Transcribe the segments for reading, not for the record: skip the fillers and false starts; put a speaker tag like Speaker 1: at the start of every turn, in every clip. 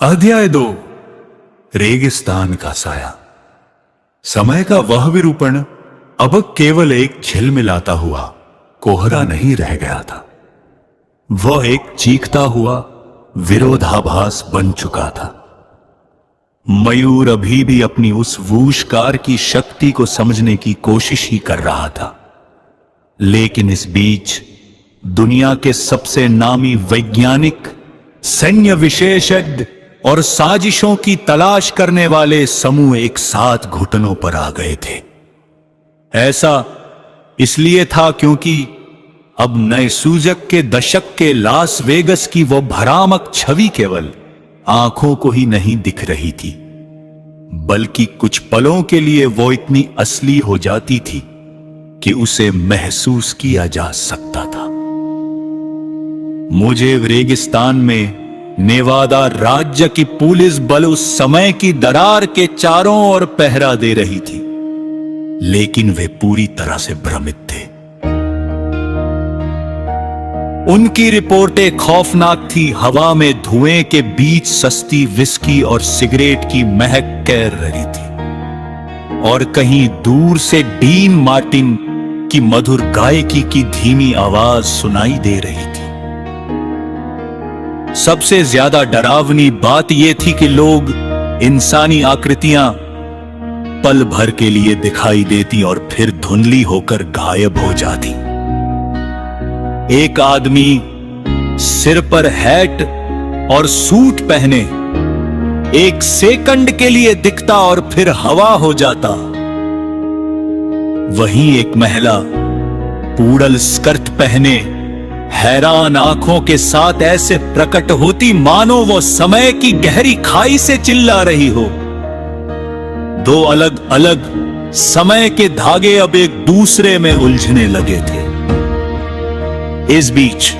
Speaker 1: अध्याय 2 रेगिस्तान का साया। समय का वह विरूपण अब केवल एक झिलमिलाता हुआ कोहरा नहीं रह गया था। वह एक चीखता हुआ विरोधाभास बन चुका था। मयूर अभी भी अपनी उस वूशकार की शक्ति को समझने की कोशिश ही कर रहा था, लेकिन इस बीच दुनिया के सबसे नामी वैज्ञानिक, सैन्य विशेषज्ञ और साजिशों की तलाश करने वाले समूह एक साथ घुटनों पर आ गए थे। ऐसा इसलिए था क्योंकि अब नए सूजक के दशक के लास वेगस की वो भ्रामक छवि केवल आंखों को ही नहीं दिख रही थी, बल्कि कुछ पलों के लिए वो इतनी असली हो जाती थी कि उसे महसूस किया जा सकता था। मुझे रेगिस्तान में नेवादा राज्य की पुलिस बल उस समय की दरार के चारों ओर पहरा दे रही थी, लेकिन वे पूरी तरह से भ्रमित थे। उनकी रिपोर्टें खौफनाक थी। हवा में धुएं के बीच सस्ती विस्की और सिगरेट की महक कैर रही थी, और कहीं दूर से डीन मार्टिन की मधुर गायकी की धीमी आवाज सुनाई दे रही थी। सबसे ज्यादा डरावनी बात यह थी कि लोग, इंसानी आकृतियां पल भर के लिए दिखाई देती और फिर धुंधली होकर गायब हो जाती। एक आदमी सिर पर हैट और सूट पहने एक सेकंड के लिए दिखता और फिर हवा हो जाता। वहीं एक महिला पूडल स्कर्ट पहने हैरान आंखों के साथ ऐसे प्रकट होती मानो वो समय की गहरी खाई से चिल्ला रही हो। दो अलग अलग समय के धागे अब एक दूसरे में उलझने लगे थे। इस बीच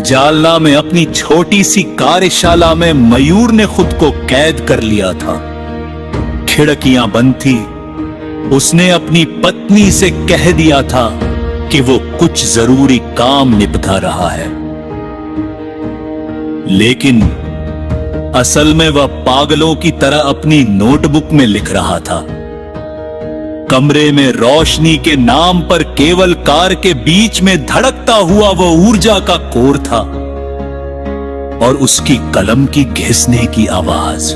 Speaker 1: जालना में अपनी छोटी सी कार्यशाला में मयूर ने खुद को कैद कर लिया था। खिड़कियां बंद थी। उसने अपनी पत्नी से कह दिया था कि वो कुछ जरूरी काम निपटा रहा है, लेकिन असल में वह पागलों की तरह अपनी नोटबुक में लिख रहा था। कमरे में रोशनी के नाम पर केवल कार के बीच में धड़कता हुआ वो ऊर्जा का कोर था, और उसकी कलम की घिसने की आवाज।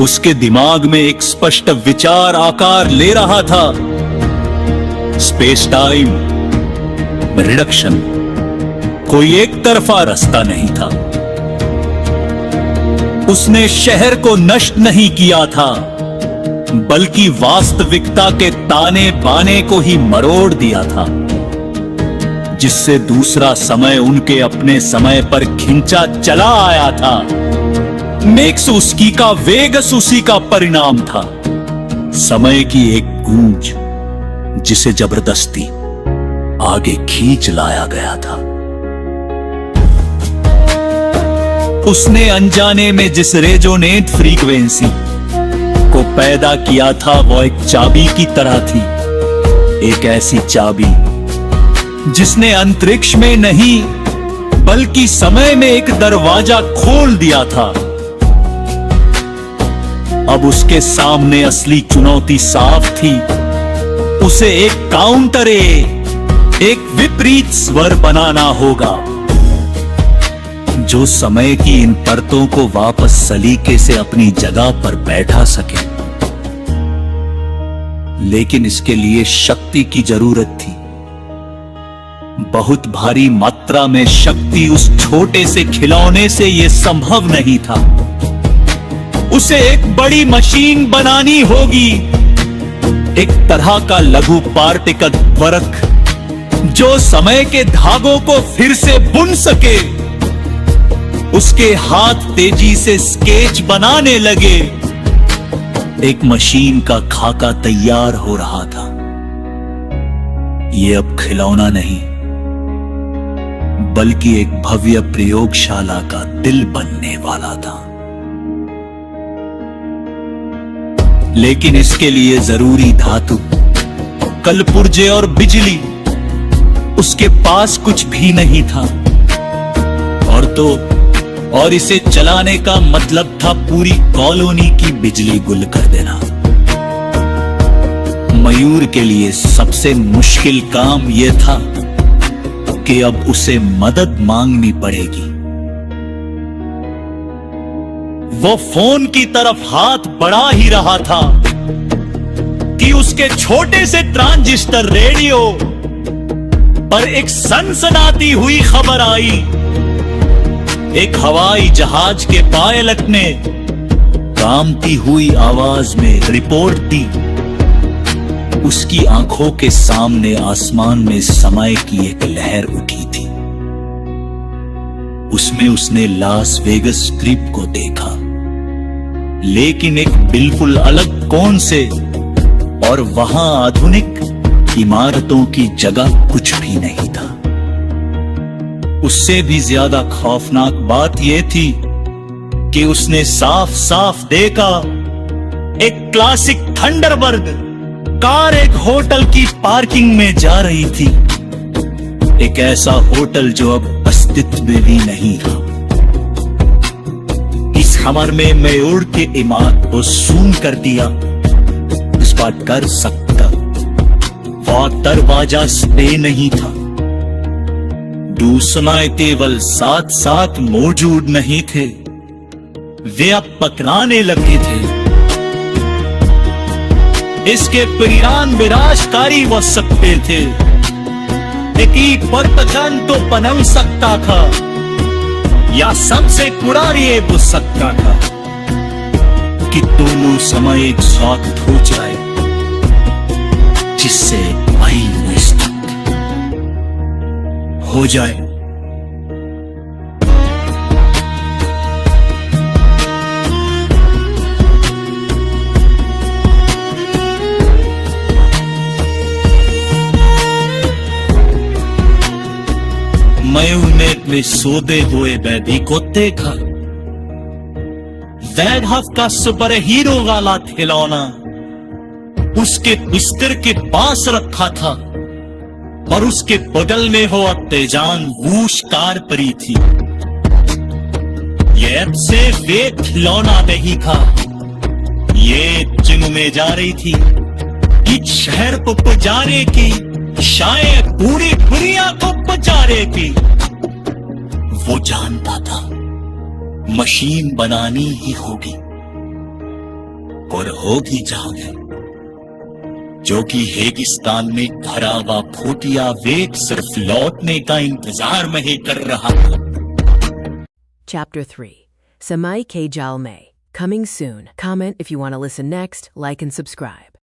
Speaker 1: उसके दिमाग में एक स्पष्ट विचार आकार ले रहा था। स्पेस टाइम रिडक्शन कोई एक तरफा रास्ता नहीं था। उसने शहर को नष्ट नहीं किया था, बल्कि वास्तविकता के ताने बाने को ही मरोड़ दिया था, जिससे दूसरा समय उनके अपने समय पर खिंचा चला आया था। मेक्स उसकी का वेगस उसी का परिणाम था। समय की एक गूंज जिसे जबरदस्ती आगे खींच लाया गया था। उसने अनजाने में जिस रेजोनेट फ्रीक्वेंसी को पैदा किया था वो एक चाबी की तरह थी। एक ऐसी चाबी जिसने अंतरिक्ष में नहीं बल्कि समय में एक दरवाजा खोल दिया था। अब उसके सामने असली चुनौती साफ थी। उसे एक काउंटर, एक विपरीत स्वर बनाना होगा जो समय की इन परतों को वापस सलीके से अपनी जगह पर बैठा सके। लेकिन इसके लिए शक्ति की जरूरत थी, बहुत भारी मात्रा में शक्ति। उस छोटे से खिलौने से यह संभव नहीं था। उसे एक बड़ी मशीन बनानी होगी, एक तरह का लघु पार्टिकल वर्क जो समय के धागों को फिर से बुन सके। उसके हाथ तेजी से स्केच बनाने लगे। एक मशीन का खाका तैयार हो रहा था। यह अब खिलौना नहीं, बल्कि एक भव्य प्रयोगशाला का दिल बनने वाला था। लेकिन इसके लिए जरूरी धातु, कलपुर्जे और बिजली उसके पास कुछ भी नहीं था। और तो
Speaker 2: और इसे चलाने का मतलब था पूरी कॉलोनी की बिजली गुल कर देना। मयूर के लिए सबसे मुश्किल काम यह था कि अब उसे मदद मांगनी पड़ेगी। वो फोन की तरफ हाथ बढ़ा ही रहा था कि उसके छोटे से ट्रांजिस्टर रेडियो पर एक सनसनाती हुई खबर आई। एक हवाई जहाज के पायलट ने कांपती हुई आवाज में रिपोर्ट दी। उसकी आंखों के सामने आसमान में समय की एक लहर उठी थी। उसमें उसने लास वेगस स्ट्रिप को देखा, लेकिन एक बिल्कुल अलग कोण से, और वहां आधुनिक इमारतों की जगह कुछ भी नहीं था। उससे भी ज्यादा खौफनाक बात यह थी कि उसने साफ साफ देखा एक क्लासिक थंडरबर्ड कार एक होटल की पार्किंग में जा रही थी। एक ऐसा होटल जो अब अस्तित्व में भी नहीं था। इस खबर में मयूर के इमारत को सून कर दिया। इस बात कर सकता वो दरवाजा स्टे नहीं था। दूसरे केवल साथ साथ मौजूद नहीं थे, वे अब पकड़ाने लगे थे। इसके परिणाम विनाशकारी हो सकते थे। एक बर्तन तो पनप सकता था या सबसे कुड़ारिये हो सकता था कि दोनों समय एक साथ हो जाए, जिससे वही मुस्तक हो जाए। मयूर ने अपने सोते हुए बैदी को देखा। वैभव का सुपर हीरो वाला खिलौना उसके बिस्तर के पास रखा था और उसके बगल में हो तेजान वूश कार पड़ी थी। ये अब से वे खिलौना नहीं था, ये जिम में जा रही थी। इस शहर को पुजारे की, शायद पूरी दुनिया को पुजारे की। वो जानता था मशीन बनानी ही होगी और होगी जागे, जो कि रेगिस्तान में भरा हुआ फूटिया वेग सिर्फ लौटने का इंतजार में ही कर रहा था।
Speaker 3: Chapter 3 Samay Ke Jal Mein. Coming soon. Comment if you want to listen next, like and subscribe.